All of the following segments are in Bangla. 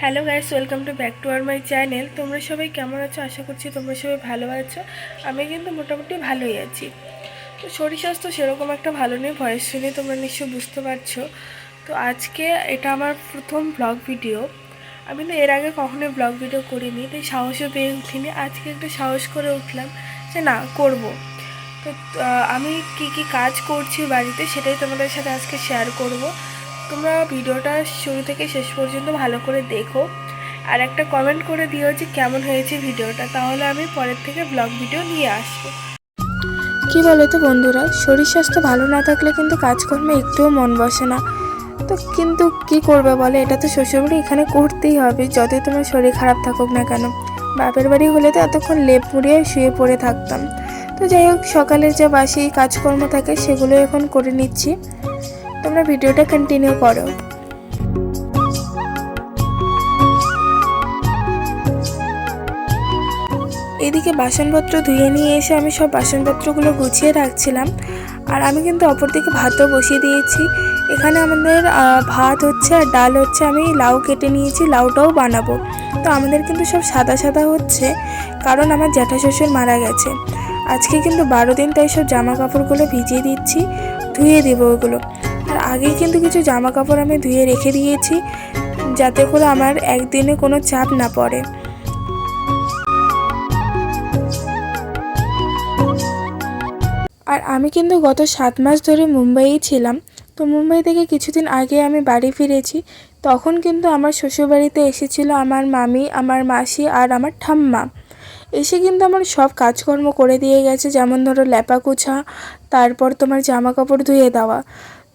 Hello guys, welcome to back to my channel. তোমরা সবাই কেমন আছো? আশা করছি তোমরা সবাই ভালো আছো। আমি কিন্তু মোটামুটি ভালোই আছি। তো শরীর স্বাস্থ্য সেরকম একটা ভালো নেই, ভয়েস শুনে তোমরা নিশ্চয়ই বুঝতে পারছো। তো আজকে এটা আমার প্রথম ব্লগ ভিডিও। আমি তো এর আগে কখনোই ব্লগ ভিডিও করিনি, তাই সাহসও পেয়ে উঠিনি। আজকে একটু সাহস করে উঠলাম যে না, করব। তো আমি কি কাজ করছি বাড়িতে সেটাই তোমাদের সাথে আজকে শেয়ার করব। তোমরা ভিডিওটা শুরু থেকে শেষ পর্যন্ত ভালো করে দেখো, আর একটা কমেন্ট করে দিও যে কেমন হয়েছে ভিডিওটা, তাহলে আমি পরের থেকে ব্লগ ভিডিও নিয়ে আসবো। কি বলো তো বন্ধুরা, শরীর স্বাস্থ্য ভালো না থাকলে কিন্তু কাজকর্মে একটুও মন বসে না। তো কিন্তু কি করবে বলে, এটা তো শ্বশুরবাড়ি, এখানে করতেই হবে যতই তোমার শরীর খারাপ থাকুক না কেন। বাপের বাড়ি হলে তো এতক্ষণ লেপ মুড়িয়ে শুয়ে পড়ে থাকতাম। তো যাই হোক, সকালের যে বাসি কাজকর্ম থাকে সেগুলো এখন করে নিচ্ছি। তোমরা ভিডিওটা কন্টিনিউ করো। এদিকে বাসনপত্র ধুয়ে নিয়ে এসে আমি সব বাসনপত্রগুলো গুছিয়ে রাখছিলাম, আর আমি কিন্তু অপরদিকে ভাতও বসিয়ে দিয়েছি। এখানে আমাদের ভাত হচ্ছে আর ডাল হচ্ছে। আমি লাউ কেটে নিয়েছি, লাউটাও বানাবো। তো আমাদের কিন্তু সব সাদা সাদা হচ্ছে, কারণ আমার জ্যাঠা শ্বশুর মারা গেছে আজকে কিন্তু 12 দিন, তাই সব জামা কাপড়গুলো ভিজিয়ে দিচ্ছি, ধুয়ে দেবো ওগুলো। আর আগেই কিন্তু কিছু জামা কাপড় আমি ধুয়ে রেখে দিয়েছি, যাতে করে আমার একদিনে কোনো চাপ না পড়ে। আর আমি কিন্তু গত 7 মাস ধরে মুম্বাইয়ে ছিলাম। তো মুম্বাই থেকে কিছুদিন আগে আমি বাড়ি ফিরেছি। তখন কিন্তু আমার শ্বশুরবাড়িতে এসেছিল আমার মামি, আমার মাসি আর আমার ঠাম্মা। এসে কিন্তু আমার সব কাজকর্ম করে দিয়ে গেছে, যেমন ধরো ল্যাপা কুছা, তারপর তোমার জামা কাপড় ধুয়ে দেওয়া।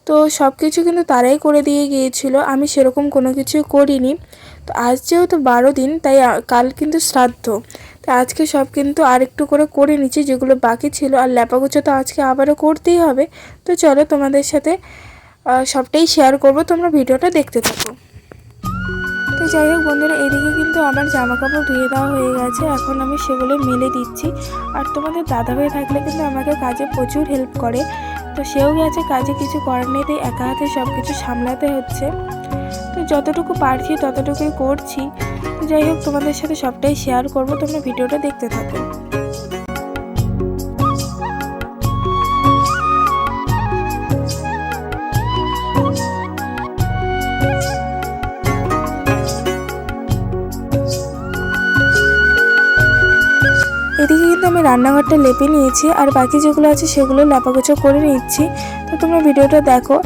তো সব কিছু কিন্তু তারাই করে দিয়ে গিয়েছিল, আমি সেরকম কোনো কিছু করিনি। তো আজ যেহেতু 12 দিন, তাই কাল কিন্তু শ্রাদ্ধ। তো আজকে সব কিন্তু আর একটু করে নিচ্ছি, যেগুলো বাকি ছিল। আর ল্যাপাগুছো তো আজকে আবারও করতেই হবে। তো চলো, তোমাদের সাথে সবটাই শেয়ার করব, তোমরা ভিডিওটা দেখতে থাকো। তো যাই হোক বন্ধুরা, এদিকে কিন্তু আমার জামা কাপড় ধুয়ে দেওয়া হয়ে গেছে, এখন আমি সেগুলো মেলে দিচ্ছি। আর তোমাদের দাদাভাই থাকলে কিন্তু আমাকে কাজে প্রচুর হেল্প করে। তো সেও গেছে কাজে, কিছু করার নেই, তাই একা হাতে সব কিছু সামলাতে হচ্ছে। তো যতটুকু পারছি ততটুকুই করছি। তো যাই হোক, তোমাদের সাথে সবটাই শেয়ার করব, তোমরা ভিডিওটা দেখতে থাকো। এদিকে কিন্তু আমি রান্নাঘরটা লেপে নিয়েছি, আর বাকি যেগুলো আছে সেগুলো লেপাগোছা করে নিচ্ছি। তো তোমরা ভিডিওটা দেখো।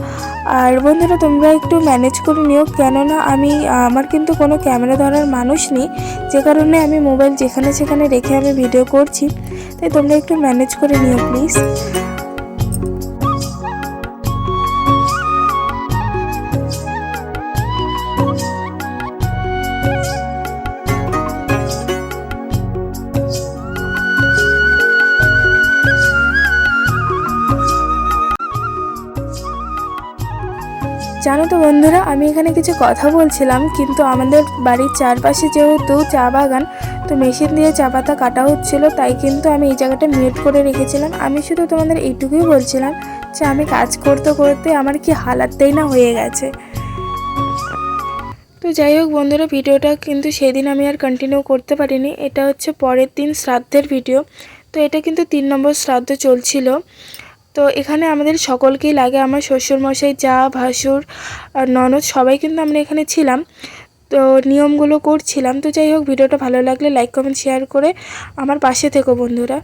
আর বন্ধুরা, তোমরা একটু ম্যানেজ করে নিও, কেননা আমার কিন্তু কোনো ক্যামেরা ধরার মানুষ নেই, যে কারণে আমি মোবাইল যেখানে সেখানে রেখে আমি ভিডিও করছি। তাই তোমরা একটু ম্যানেজ করে নিও প্লিজ। জানো তো বন্ধুরা, আমি এখানে কিছু কথা বলছিলাম, কিন্তু আমাদের বাড়ির চারপাশে যেহেতু চা বাগান, তো মেশিন দিয়ে চা পাতা কাটা হচ্ছিল, তাই কিন্তু আমি এই জায়গাটা মিউট করে রেখেছিলাম। আমি শুধু তোমাদের এইটুকুই বলছিলাম যে আমি কাজ করতে করতে আমার কি হালাতটাই না হয়ে গেছে। তো যাই হোক বন্ধুরা, ভিডিওটা কিন্তু সেদিন আমি আর কন্টিনিউ করতে পারিনি। এটা হচ্ছে পরের দিন শ্রাদ্ধের ভিডিও। তো এটা কিন্তু 3 নম্বর শ্রাদ্ধ চলছিল। তো এখানে আমাদের সকলকেই লাগে, আমার শ্বশুরমশাই, যা, ভাসুর আর ননদ, সবাই কিন্তু আমরা এখানে ছিলাম। তো নিয়মগুলো করছিলাম। তো যাই হোক, ভিডিওটা ভালো লাগলে লাইক কমেন্ট শেয়ার করে আমার পাশে থেকো বন্ধুরা।